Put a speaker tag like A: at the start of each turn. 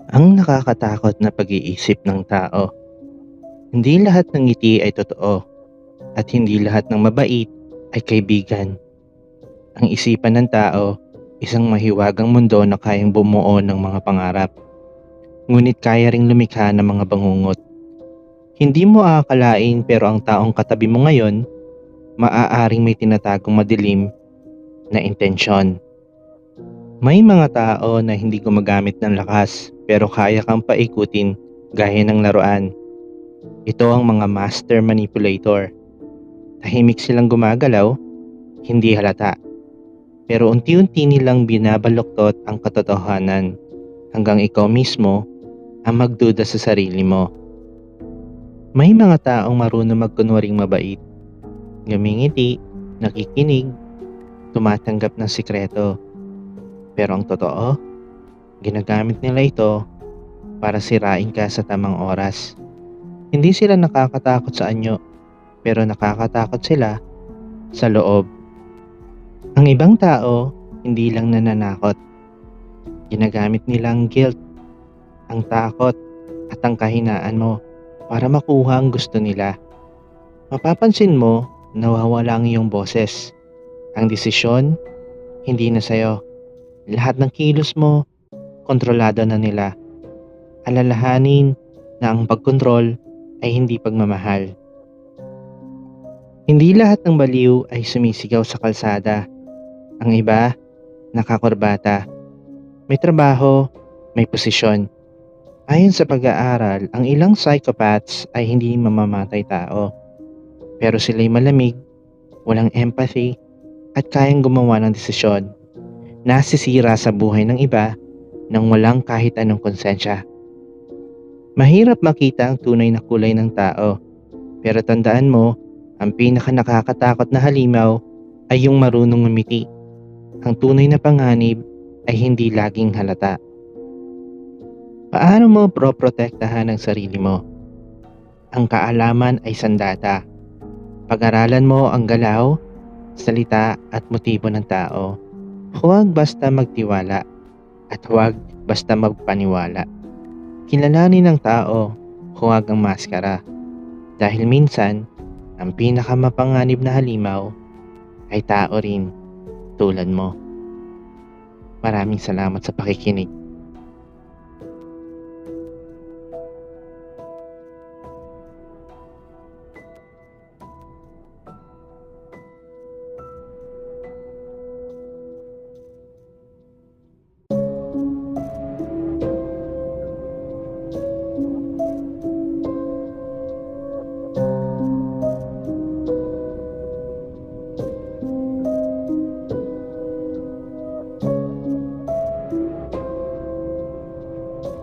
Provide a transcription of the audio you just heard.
A: Ang nakakatakot na pag-iisip ng tao. Hindi lahat ng ngiti ay totoo at hindi lahat ng mabait ay kaibigan. Ang isipan ng tao, isang mahiwagang mundo na kayang bumuo ng mga pangarap. Ngunit kaya ring lumikha ng mga bangungot. Hindi mo aakalain pero ang taong katabi mo ngayon, maaaring may tinatagong madilim na intensyon. May mga tao na hindi gumagamit ng lakas pero kaya kang paikutin gaya ng laruan. Ito ang mga master manipulator. Tahimik silang gumagalaw, hindi halata. Pero unti-unti nilang binabaluktot ang katotohanan hanggang ikaw mismo ang magduda sa sarili mo. May mga taong marunong magkunwaring mabait, ngumingiti, nakikinig, tumatanggap ng sikreto. Pero ang totoo, ginagamit nila ito para sirain ka sa tamang oras. Hindi sila nakakatakot sa anyo, pero nakakatakot sila sa loob. Ang ibang tao, hindi lang nananakot. Ginagamit nila ang guilt, ang takot, at ang kahinaan mo para makuha ang gusto nila. Mapapansin mo, nawawala ang iyong boses. Ang desisyon, hindi na sa'yo. Lahat ng kilos mo, kontrolado na nila. Alalahanin na ang pagkontrol ay hindi pagmamahal. Hindi lahat ng baliw ay sumisigaw sa kalsada. Ang iba, nakakurbata. May trabaho, may posisyon. Ayon sa pag-aaral, ang ilang psychopaths ay hindi mamamatay tao. Pero sila'y malamig, walang empathy, at kayang gumawa ng desisyon. Nasisira sa buhay ng iba nang walang kahit anong konsensya. Mahirap makita ang tunay na kulay ng tao. Pero tandaan mo, ang pinaka nakakatakot na halimaw ay yung marunong ngumiti. Ang tunay na panganib ay hindi laging halata. Paano mo proprotektahan ang sarili mo? Ang kaalaman ay sandata. Pag-aralan mo ang galaw, salita at motibo ng tao. Huwag basta magtiwala at huwag basta magpaniwala. Kilalanin ng tao, huwag ang maskara. Dahil minsan, ang pinakamapanganib na halimaw ay tao rin tulad mo. Maraming salamat sa pakikinig.